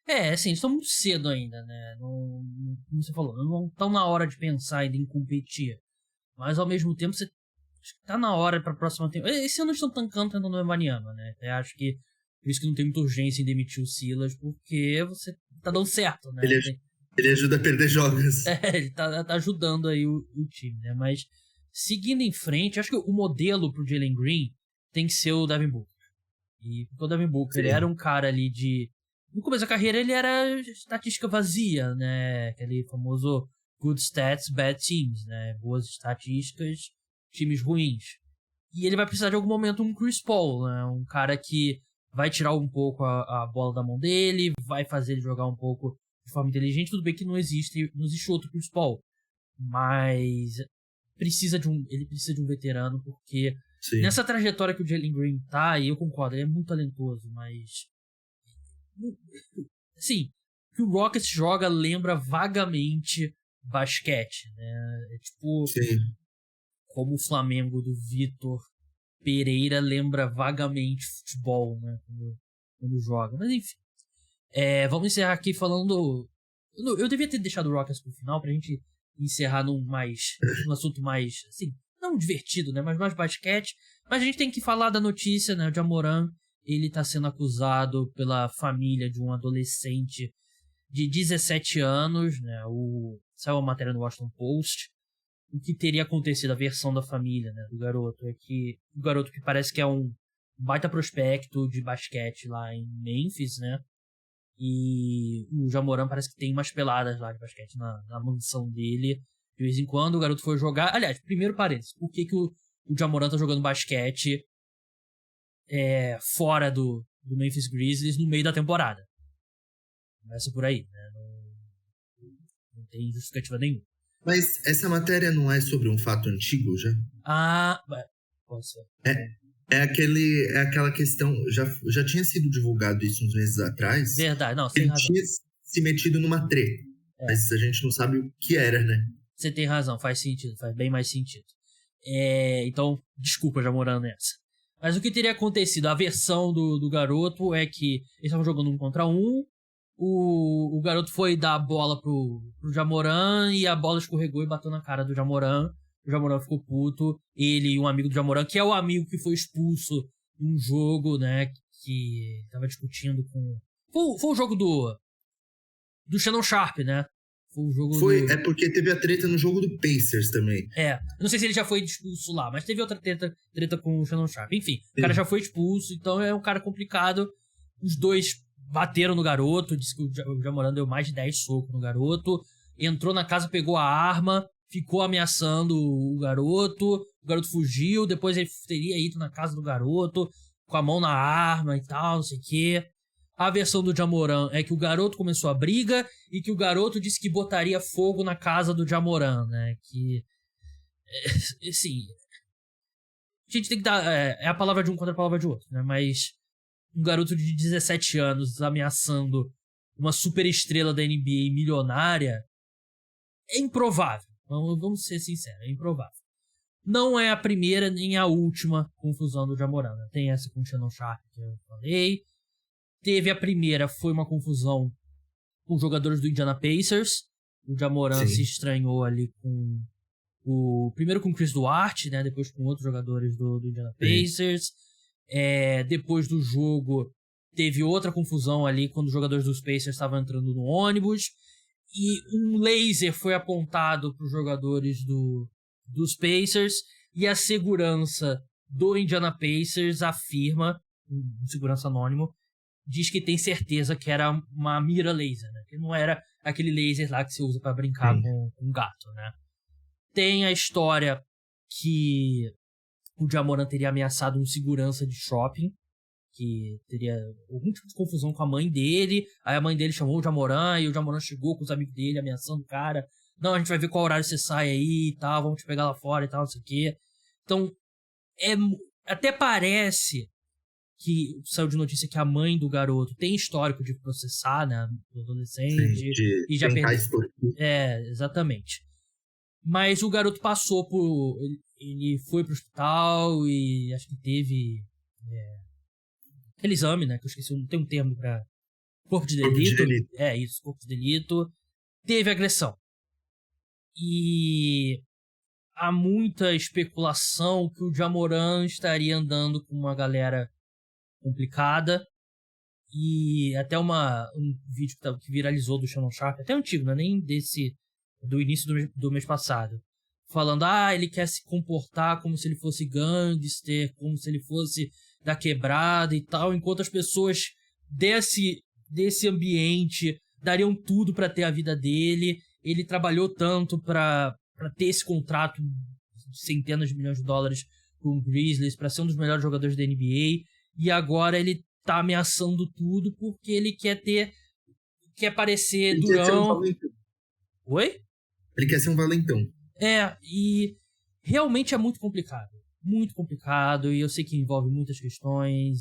Assim, eles estão muito cedo ainda, né? Não, como você falou, não estão na hora de pensar ainda em competir. Mas ao mesmo tempo, você tá na hora pra próxima temporada. Esse ano eles estão tancando no Embanyama, né? Eu acho que por isso que não tem muita urgência em demitir o Silas, porque você tá dando certo, né? Ele ajuda a perder jogos. Ele tá ajudando aí o time, né? Mas seguindo em frente, acho que o modelo pro Jalen Green tem que ser o Devin Booker. E porque o Devin Booker ele era um cara ali no começo da carreira ele era estatística vazia, né? Aquele famoso good stats, bad teams, né? Boas estatísticas, times ruins. E ele vai precisar de algum momento um Chris Paul, né? Um cara que vai tirar um pouco a bola da mão dele, vai fazer ele jogar um pouco de forma inteligente. Tudo bem que não existe outro Chris Paul, mas ele precisa de um veterano, porque nessa trajetória que o Jalen Green tá, e eu concordo, ele é muito talentoso, mas assim, que o Rockets joga lembra vagamente basquete, né? É tipo como o Flamengo do Vitor Pereira lembra vagamente futebol, né? Quando joga. Mas enfim. Vamos encerrar aqui falando. Eu devia ter deixado o Rockets pro final pra gente encerrar num assunto mais, assim, não divertido, né? Mas mais basquete. Mas a gente tem que falar da notícia, né? O Jamoran, ele tá sendo acusado pela família de um adolescente de 17 anos, né? Saiu uma matéria no Washington Post. O que teria acontecido, a versão da família, né, do garoto, é que o garoto que parece que é um baita prospecto de basquete lá em Memphis, né, e o Jamoran parece que tem umas peladas lá de basquete na mansão dele, de vez em quando o garoto foi jogar. Aliás, primeiro parênteses, por que o o Ja Morant tá jogando basquete fora do Memphis Grizzlies no meio da temporada. Começa por aí, né? Não tem justificativa nenhuma. Mas essa matéria não é sobre um fato antigo já? Pode ser. É aquela questão, já tinha sido divulgado isso uns meses atrás. Verdade, não, você tem ele razão. tinha se metido numa treta, mas a gente não sabe o que era, né? Você tem razão, faz sentido, faz bem mais sentido. Então, desculpa já morando nessa. Mas o que teria acontecido? A versão do garoto é que eles estavam jogando 1 contra 1, o garoto foi dar a bola pro Ja Morant e a bola escorregou e bateu na cara do Ja Morant. O Ja Morant ficou puto. Ele e um amigo do Ja Morant, que é o amigo que foi expulso num jogo, né, que tava discutindo com... Foi o jogo do Shannon Sharpe, né? Foi o jogo É porque teve a treta no jogo do Pacers também. Eu não sei se ele já foi expulso lá, mas teve outra treta com o Shannon Sharpe. Enfim, o cara já foi expulso, então é um cara complicado. Os dois bateram no garoto, disse que o Ja Morant deu mais de 10 socos no garoto. Entrou na casa, pegou a arma, ficou ameaçando o garoto fugiu, depois ele teria ido na casa do garoto, com a mão na arma e tal, não sei o quê. A versão do Ja Morant é que o garoto começou a briga e que o garoto disse que botaria fogo na casa do Ja Morant, né? Que, assim, a gente tem que dar... É a palavra de um contra a palavra de outro, né? Mas um garoto de 17 anos ameaçando uma super estrela da NBA milionária é improvável. Vamos ser sinceros, é improvável. Não é a primeira nem a última confusão do Ja Morant, né? Tem essa com o Shannon Sharpe que eu falei. Teve a primeira, foi uma confusão com os jogadores do Indiana Pacers. O Ja Morant se estranhou ali primeiro com o Chris Duarte, né? Depois com outros jogadores do Indiana Pacers. Depois do jogo, teve outra confusão ali quando os jogadores dos Pacers estavam entrando no ônibus. E um laser foi apontado para os jogadores dos Pacers. E a segurança do Indiana Pacers afirma, um segurança anônimo, diz que tem certeza que era uma mira laser, né? Que não era aquele laser lá que você usa para brincar com gato, né? Tem a história que o Ja Morant teria ameaçado um segurança de shopping, que teria algum tipo de confusão com a mãe dele. Aí a mãe dele chamou o Ja Morant e o Ja Morant chegou com os amigos dele ameaçando o cara. Não, a gente vai ver qual horário você sai aí e tal, vamos te pegar lá fora e tal, não sei o quê. Então, até parece que saiu de notícia que a mãe do garoto tem histórico de processar, né, o adolescente. Sim, e já perdeu. Exatamente. Mas o garoto passou por... Ele foi pro hospital e acho que teve aquele exame, né, que eu esqueci, tem um termo pra... Corpo de delito. Isso, corpo de delito. Teve agressão. E há muita especulação que o Ja Morant estaria andando com uma galera complicada. E até um vídeo que viralizou do Shannon Sharpe, até antigo, né? Nem do início do mês passado, falando, ele quer se comportar como se ele fosse gangster, como se ele fosse da quebrada e tal, enquanto as pessoas desse ambiente dariam tudo pra ter a vida dele. Ele trabalhou tanto pra ter esse contrato de centenas de milhões de dólares com o Grizzlies, pra ser um dos melhores jogadores da NBA, e agora ele tá ameaçando tudo porque ele quer parecer durão. Quer ser um valentão. Oi? Ele quer ser um valentão. E realmente é muito complicado. Muito complicado, e eu sei que envolve muitas questões,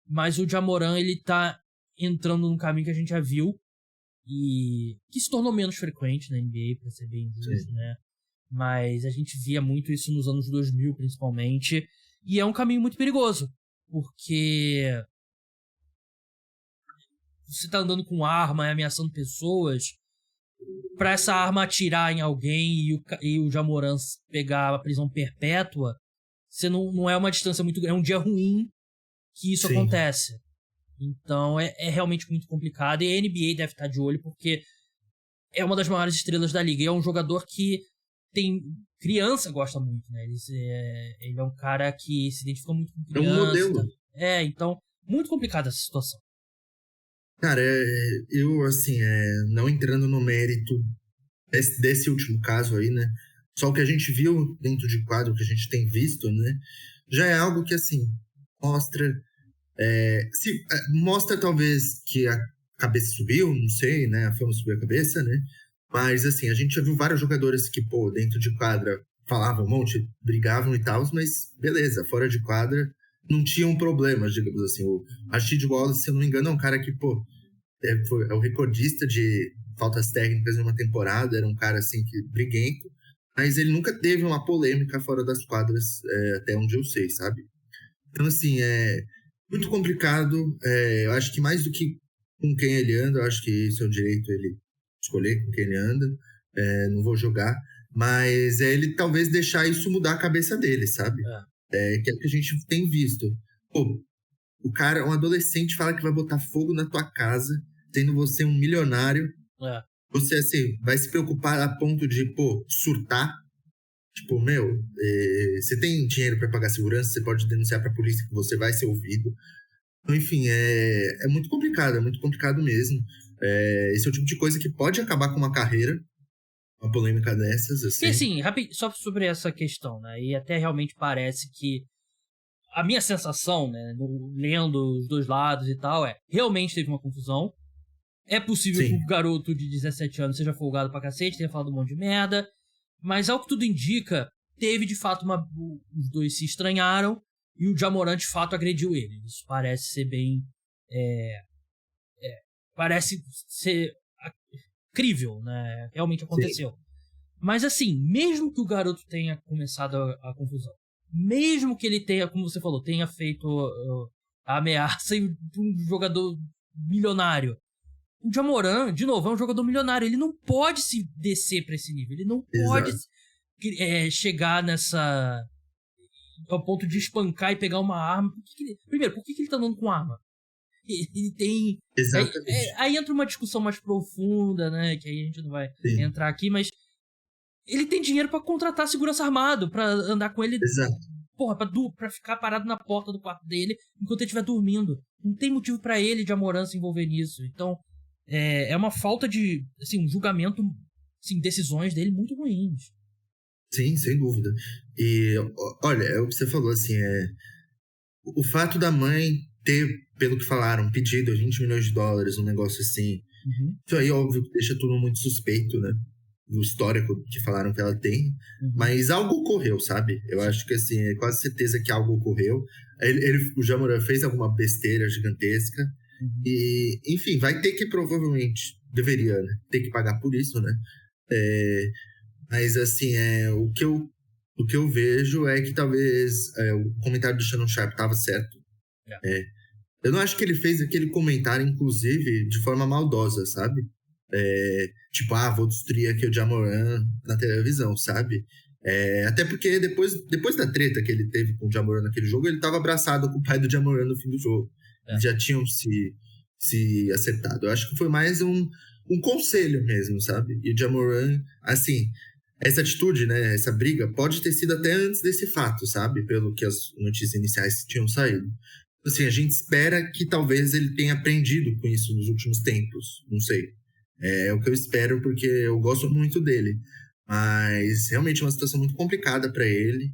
mas o Ja Morant, ele tá entrando num caminho que a gente já viu, e que se tornou menos frequente na NBA, pra ser bem justo, né? Mas a gente via muito isso nos anos 2000, principalmente, e é um caminho muito perigoso, porque você tá andando com arma e ameaçando pessoas, pra essa arma atirar em alguém e o Ja Morant pegar a prisão perpétua, você não é uma distância muito grande, é um dia ruim que isso acontece. Então é realmente muito complicado, e a NBA deve estar de olho porque é uma das maiores estrelas da liga, e é um jogador que criança gosta muito, né? Ele é um cara que se identifica muito com criança. É um modelo. Então, muito complicada essa situação. Cara, eu, assim, não entrando no mérito desse último caso aí, né? Só o que a gente viu dentro de quadro, o que a gente tem visto, né? Já é algo que, assim, mostra... mostra, talvez, que a cabeça subiu, não sei, né? A fama subiu a cabeça, né? Mas, assim, a gente já viu vários jogadores que, pô, dentro de quadra falavam um monte, brigavam e tal, mas beleza, fora de quadra não tinham problemas, digamos assim. O Rashid Wallace, se eu não me engano, é um cara que, pô, é o recordista de faltas técnicas em uma temporada, era um cara, assim, que briguento, mas ele nunca teve uma polêmica fora das quadras, até onde eu sei, sabe? Então, assim, é muito complicado. Eu acho que mais do que com quem ele anda, eu acho que isso é o direito ele escolher com quem ele anda. Não vou jogar. Mas é ele talvez deixar isso mudar a cabeça dele, sabe? Que é o que a gente tem visto. Pô, o cara, um adolescente fala que vai botar fogo na tua casa, tendo você um milionário. Você, assim, vai se preocupar a ponto de, pô, surtar. Tipo, você tem dinheiro para pagar segurança, você pode denunciar para a polícia que você vai ser ouvido. Então, enfim, é muito complicado mesmo. Esse é o tipo de coisa que pode acabar com uma carreira, uma polêmica dessas, assim. E assim, só sobre essa questão, né? E até realmente parece que a minha sensação, né, lendo os dois lados e tal, realmente teve uma confusão. É possível que o garoto de 17 anos seja folgado pra cacete, tenha falado um monte de merda. Mas, ao que tudo indica, teve de fato os dois se estranharam e o Jamoran de fato agrediu ele. Isso parece ser bem... parece ser crível, né? Realmente aconteceu. Sim. Mas assim, mesmo que o garoto tenha começado a confusão, mesmo que ele tenha, como você falou, tenha feito a ameaça e um jogador milionário, o Jamoran, de novo, é um jogador milionário. Ele não pode se descer pra esse nível. Ele não pode chegar ao ponto de espancar e pegar uma arma. Primeiro, por que ele tá andando com arma? Ele tem... Exatamente. Aí entra uma discussão mais profunda, né? Que aí a gente não vai entrar aqui, mas ele tem dinheiro pra contratar segurança armado, pra andar com ele... Exato. Porra, pra ficar parado na porta do quarto dele enquanto ele estiver dormindo. Não tem motivo pra ele, Jamoran, se envolver nisso. Então... É uma falta de, assim, um julgamento, assim, decisões dele muito ruins. Sim, sem dúvida. E, olha, é o que você falou, assim, o fato da mãe ter, pelo que falaram, pedido $20 milhões, um negócio assim, isso aí, óbvio, que deixa tudo muito suspeito, né? Do histórico que falaram que ela tem, mas algo ocorreu, sabe? Eu acho que, assim, é quase certeza que algo ocorreu. O Jamoran fez alguma besteira gigantesca, e, enfim, vai ter que provavelmente, deveria, né, ter que pagar por isso, né? Mas, assim, o que eu vejo é que talvez o comentário do Shannon Sharpe estava certo. Eu não acho que ele fez aquele comentário, inclusive, de forma maldosa, sabe? Tipo, vou destruir aqui o Jamoran na televisão, sabe? Até porque depois da treta que ele teve com o Jamoran naquele jogo, ele estava abraçado com o pai do Jamoran no fim do jogo. Eles já tinham se acertado. Eu acho que foi mais um conselho mesmo, sabe? E o Jamoran, assim, essa atitude, né, essa briga, pode ter sido até antes desse fato, sabe? Pelo que as notícias iniciais tinham saído. Assim, a gente espera que talvez ele tenha aprendido com isso nos últimos tempos. Não sei. É o que eu espero, porque eu gosto muito dele. Mas realmente é uma situação muito complicada para ele.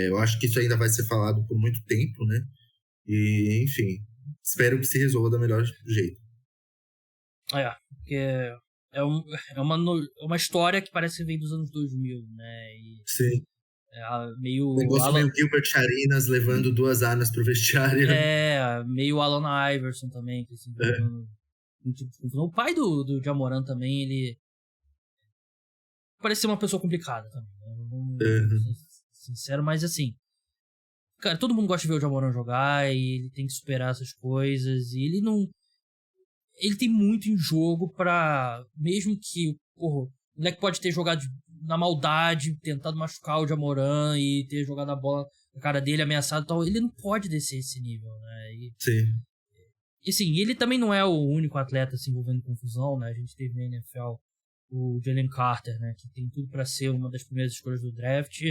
Eu acho que isso ainda vai ser falado por muito tempo, né? E, enfim, espero que se resolva da melhor jeito. Porque é uma história que parece que vem dos anos 2000, né? Sim. Meio... meio Gilbert Arenas levando 2 armas pro vestiário. Meio Allen Iverson também, que assim, o pai do Jamoran também, ele parece ser uma pessoa complicada também. Vamos ser sincero, mas assim, cara, todo mundo gosta de ver o Jamoran jogar e ele tem que superar essas coisas. E ele tem muito em jogo pra... Mesmo que, o moleque pode ter jogado na maldade, tentado machucar o Jamoran e ter jogado a bola na cara dele, ameaçado e tal, ele não pode descer esse nível, né? Sim. E sim, ele também não é o único atleta se envolvendo em confusão, né? A gente teve na NFL o Jalen Carter, né? Que tem tudo pra ser uma das primeiras escolhas do draft.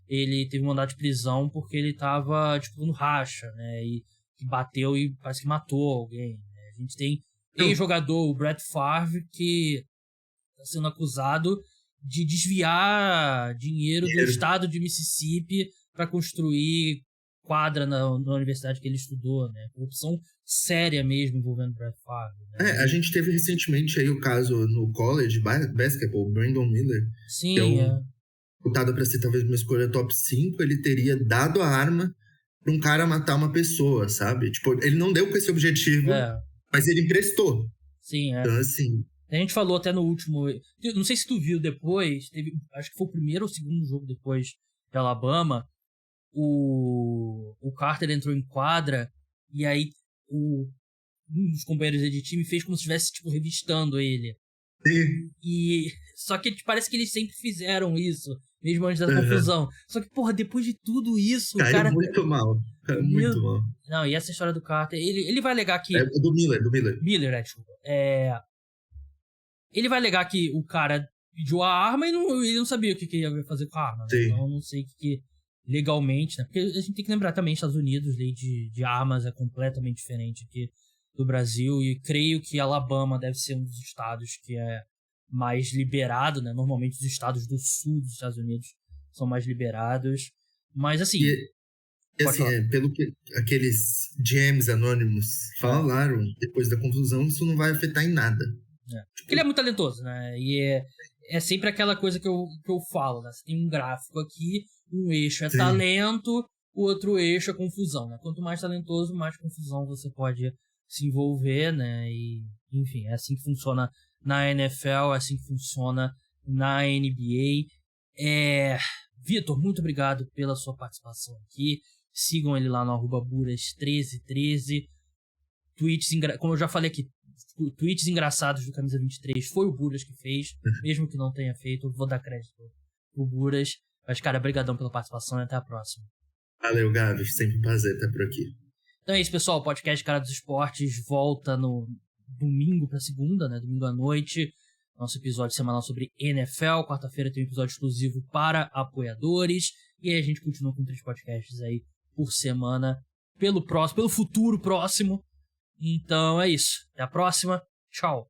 Ele teve um mandado de prisão porque ele tava, no racha, né? E que bateu e parece que matou alguém, né? A gente tem ex-jogador, o Brett Favre, que tá sendo acusado de desviar dinheiro do estado de Mississippi para construir quadra na universidade que ele estudou, né? Corrupção séria mesmo envolvendo Brett Favre. Né? A gente teve recentemente aí o caso no college basketball, Brandon Miller. Sim, que é cotado para ser talvez uma escolha top 5, ele teria dado a arma para um cara matar uma pessoa, sabe? Tipo, ele não deu com esse objetivo, mas ele emprestou. Sim, Então, assim... A gente falou até no último... Não sei se tu viu depois, acho que foi o primeiro ou segundo jogo depois de Alabama, o Carter entrou em quadra e aí um dos companheiros de time fez como se estivesse, tipo, revistando ele. Sim. Só que parece que eles sempre fizeram isso, mesmo antes da confusão. Só que, porra, depois de tudo isso, o cara... muito mal. Muito mal. Não, e essa história do Carter, ele vai alegar que... do Miller. Miller, desculpa. Ele vai alegar que o cara pediu a arma e ele não sabia o que ia fazer com a arma. Né? Então, eu não sei o que legalmente, né? Porque a gente tem que lembrar também, Estados Unidos, lei de armas é completamente diferente aqui do Brasil, e creio que Alabama deve ser um dos estados que é mais liberado, né? Normalmente os estados do sul dos Estados Unidos são mais liberados, mas assim... assim, pelo que aqueles GMs anônimos falaram, depois da confusão, isso não vai afetar em nada. Porque ele é muito talentoso, né? E é sempre aquela coisa que eu falo, né? Você tem um gráfico aqui, um eixo é talento, o outro eixo é confusão, né? Quanto mais talentoso, mais confusão você pode se envolver, né? E, enfim, é assim que funciona na NFL, é assim que funciona na NBA. Vitor, muito obrigado pela sua participação aqui. Sigam ele lá no @buras1313. Tweets, como eu já falei aqui, tweets engraçados do Camisa 23 foi o Buras que fez, mesmo que não tenha feito, eu vou dar crédito pro Buras. Mas, cara, brigadão pela participação e até a próxima. Valeu, Gabi, sempre um prazer estar por aqui. Então é isso, pessoal, o podcast Cara dos Esportes volta no domingo pra segunda, né, domingo à noite, nosso episódio semanal sobre NFL, quarta-feira tem um episódio exclusivo para apoiadores, e aí a gente continua com 3 podcasts aí por semana, pelo futuro próximo. Então é isso. Até a próxima. Tchau.